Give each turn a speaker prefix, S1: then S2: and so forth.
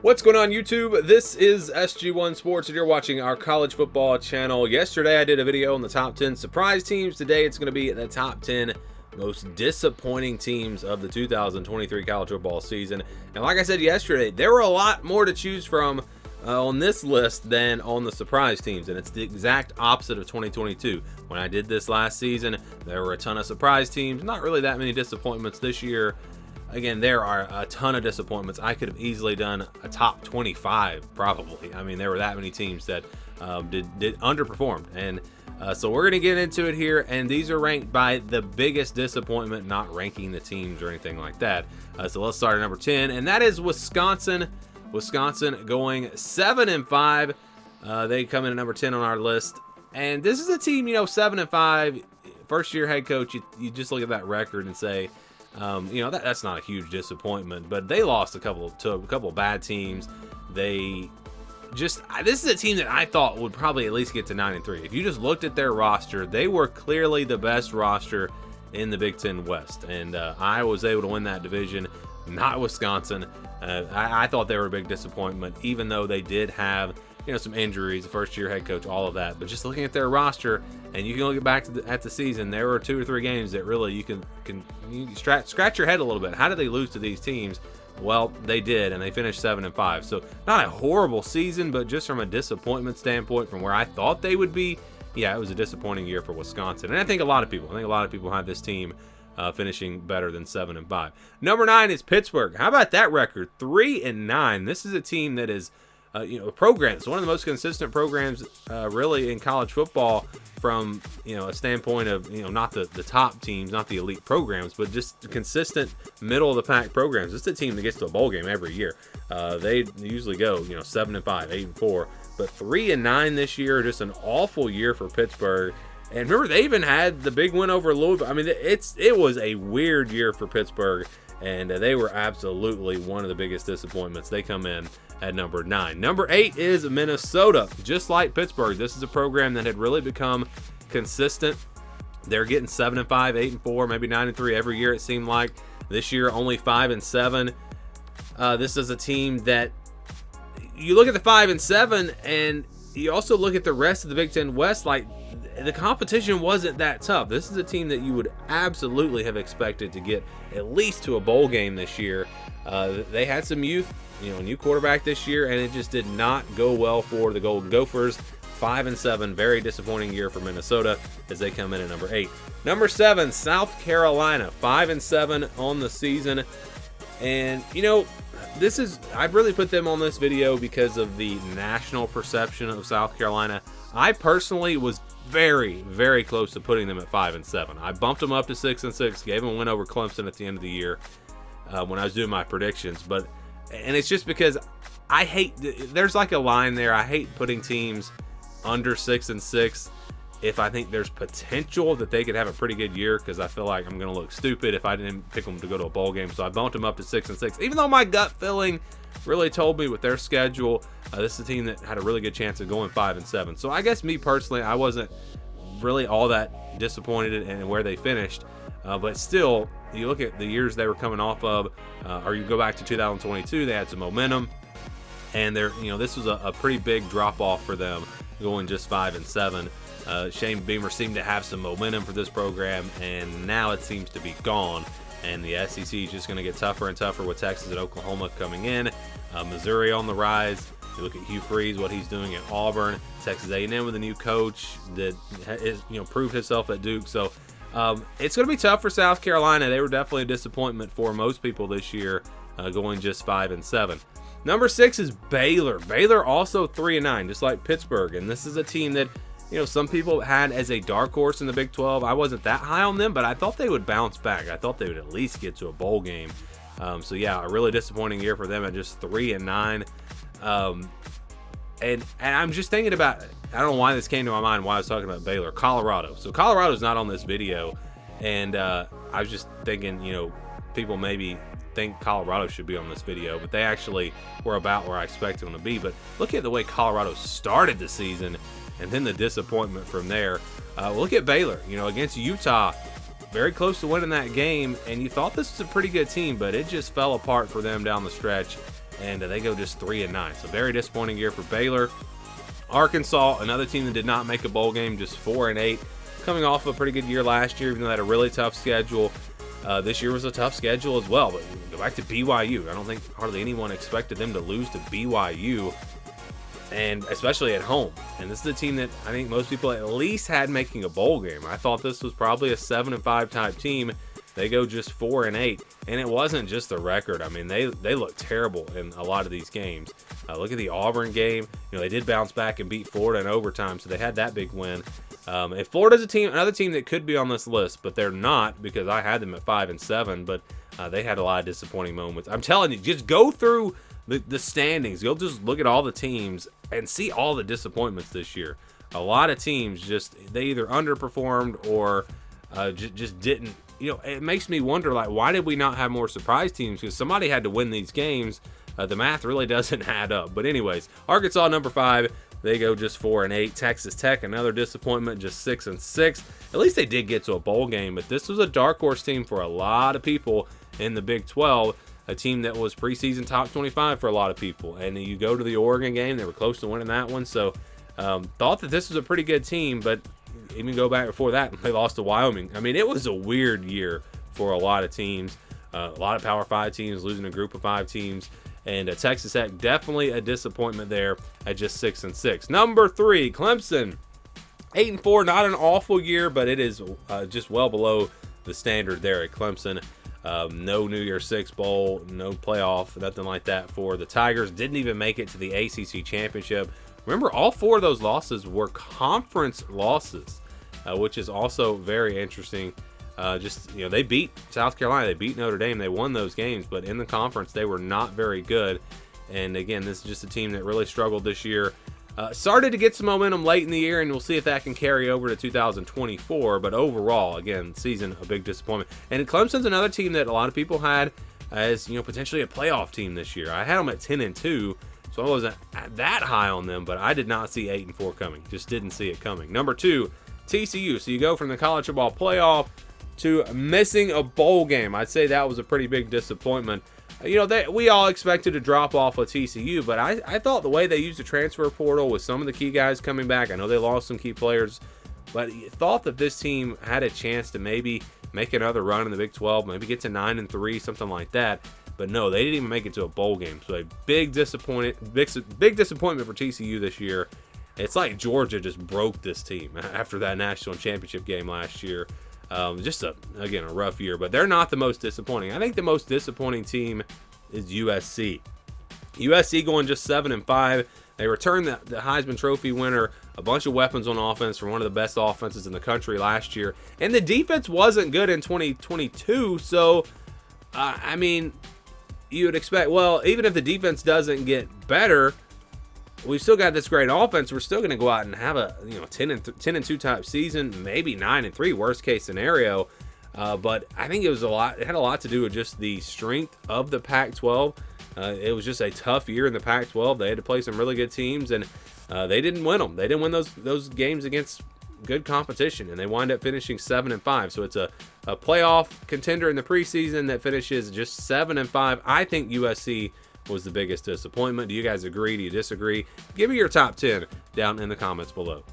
S1: What's going on YouTube? This is SG1 Sports and you're watching our college football channel. Yesterday I did a video on the top 10 surprise teams. Today it's going to be the top 10 most disappointing teams of the 2023 college football season. And like I said yesterday, there were a lot more to choose from on this list than on the surprise teams, and it's the exact opposite of 2022. When I did this last season, there were a ton of surprise teams, not really that many disappointments. This year, again, there are a ton of disappointments. I could have easily done a top 25 probably. I mean, there were that many teams that did underperformed, and so we're going to get into it here, and these are ranked by the biggest disappointment, not ranking the teams or anything like that. So let's start at number 10, and that is Wisconsin. Wisconsin going 7-5. They come in at number 10 on our list, and this is a team, 7-5, first year head coach. You just look at that record and say, that's not a huge disappointment, but they lost to a couple of bad teams. This is a team that I thought would probably at least get to 9-3. If you just looked at their roster, they were clearly the best roster in the Big Ten West, and I was able to win that division, not Wisconsin. I thought they were a big disappointment, even though they did have some injuries, first year head coach, all of that. But just looking at their roster, and you can look back at the season, there were 2 or 3 games that really you can scratch your head a little bit. How did they lose to these teams? Well, they did, and they finished 7-5. So not a horrible season, but just from a disappointment standpoint, from where I thought they would be, yeah, it was a disappointing year for Wisconsin. And I think a lot of people have this team finishing better than 7-5. Number 9 is Pittsburgh. How about that record? 3-9. This is a team that is a program. It's one of the most consistent programs really in college football from a standpoint of not the top teams, not the elite programs, but just consistent middle of the pack programs. This is a team that gets to a bowl game every year. They usually go 7-5, 8-4, but 3-9 this year. Just an awful year for Pittsburgh. And remember, they even had the big win over Louisville. I mean, it was a weird year for Pittsburgh, and they were absolutely one of the biggest disappointments. They come in at number 9. Number 8 is Minnesota. Just like Pittsburgh, this is a program that had really become consistent. They're getting 7-5, 8-4, maybe 9-3 every year, it seemed like. This year, only 5-7. This is a team that you look at the 5-7, and you also look at the rest of the Big Ten West, like, the competition wasn't that tough. This is a team that you would absolutely have expected to get at least to a bowl game this year. They had some youth, new quarterback this year, and it just did not go well for the Golden Gophers. 5-7, very disappointing year for Minnesota as they come in at number 8. Number 7, South Carolina, 5-7 on the season. And, I really put them on this video because of the national perception of South Carolina. I personally was very, very close to putting them at 5-7. I bumped them up to 6-6, gave them a win over Clemson at the end of the year when I was doing my predictions. And it's just because there's like a line there. I hate putting teams under 6-6 if I think there's potential that they could have a pretty good year, because I feel like I'm going to look stupid if I didn't pick them to go to a bowl game. So I bumped them up to 6-6, even though my gut feeling really told me with their schedule, this is a team that had a really good chance of going 5-7. So I guess me personally, I wasn't really all that disappointed in where they finished. But still, you look at the years they were coming off of, or you go back to 2022, they had some momentum, and this was a pretty big drop off for them, going just 5-7. Shane Beamer seemed to have some momentum for this program, and now it seems to be gone. And the SEC is just going to get tougher and tougher with Texas and Oklahoma coming in. Missouri on the rise. You look at Hugh Freeze, what he's doing at Auburn. Texas A&M with a new coach that is, proved himself at Duke. So it's going to be tough for South Carolina. They were definitely a disappointment for most people this year, going just 5-7. Number 6 is Baylor. Baylor also 3-9, just like Pittsburgh. And this is a team that some people had as a dark horse in the Big 12. I wasn't that high on them, but I thought they would bounce back. I thought they would at least get to a bowl game. So yeah, a really disappointing year for them at just 3-9. And I'm just thinking about, I don't know why this came to my mind while I was talking about Baylor. Colorado. So Colorado's not on this video, and I was just thinking, people maybe think Colorado should be on this video, but they actually were about where I expected them to be. But look at the way Colorado started the season, and then the disappointment from there. Look at Baylor, against Utah, very close to winning that game, and you thought this was a pretty good team, but it just fell apart for them down the stretch. and they go just 3-9. So very disappointing year for Baylor. Arkansas, another team that did not make a bowl game, just 4-8, coming off a pretty good year last year, even though they had a really tough schedule. This year was a tough schedule as well, but go back to BYU. I don't think hardly anyone expected them to lose to BYU, and especially at home. And this is a team that I think most people at least had making a bowl game. I thought this was probably a 7-5 type team. They go just 4-8, and it wasn't just the record. I mean, they look terrible in a lot of these games. Look at the Auburn game. You know, they did bounce back and beat Florida in overtime, so they had that big win. If Florida's another team that could be on this list, but they're not because I had them at 5-7. But they had a lot of disappointing moments. I'm telling you, just go through the standings. You'll just look at all the teams and see all the disappointments this year. A lot of teams they either underperformed or just didn't. You know, it makes me wonder, like, why did we not have more surprise teams? Because somebody had to win these games. The math really doesn't add up. But anyways, Arkansas number 5, they go just 4-8. Texas Tech, another disappointment, just 6-6. At least they did get to a bowl game, but this was a dark horse team for a lot of people in the Big 12, a team that was preseason top 25 for a lot of people. And you go to the Oregon game, they were close to winning that one. So thought that this was a pretty good team, but even go back before that, they lost to Wyoming. I mean, it was a weird year for a lot of teams. A lot of Power 5 teams losing a group of 5 teams. And Texas Tech, definitely a disappointment there at just 6-6. Number 3, Clemson, 8-4. Not an awful year, but it is just well below the standard there at Clemson. No New Year's Six Bowl, no playoff, nothing like that for the Tigers. Didn't even make it to the ACC Championship. Remember, all 4 of those losses were conference losses, which is also very interesting. They beat South Carolina, they beat Notre Dame, they won those games, but in the conference they were not very good. And again, this is just a team that really struggled this year. Started to get some momentum late in the year, and we'll see if that can carry over to 2024. But overall, again, season a big disappointment. And Clemson's another team that a lot of people had as, you know, potentially a playoff team this year. I had them at 10-2. So I wasn't that high on them, but I did not see 8-4 coming. Just didn't see it coming. Number 2, TCU. So you go from the college football playoff to missing a bowl game. I'd say that was a pretty big disappointment. You know, we all expected to drop off with TCU, but I thought the way they used the transfer portal with some of the key guys coming back, I know they lost some key players, but thought that this team had a chance to maybe make another run in the Big 12, maybe get to 9-3, something like that. But no, they didn't even make it to a bowl game. So a big disappointment for TCU this year. It's like Georgia just broke this team after that national championship game last year. Again, a rough year, but they're not the most disappointing. I think the most disappointing team is USC. USC going just 7-5. They returned the Heisman Trophy winner, a bunch of weapons on offense from one of the best offenses in the country last year. And the defense wasn't good in 2022, so, I mean, you would expect, well, even if the defense doesn't get better, we've still got this great offense. We're still going to go out and have a 10-2 type season, maybe 9-3 worst case scenario. But I think it had a lot to do with just the strength of the Pac-12. It was just a tough year in the Pac-12. They had to play some really good teams, and they didn't win them. They didn't win those games against good competition, and they wind up finishing 7-5. So it's a playoff contender in the preseason that finishes just 7-5. I think USC was the biggest disappointment. Do you guys agree? Do you disagree? Give me your top 10 down in the comments below.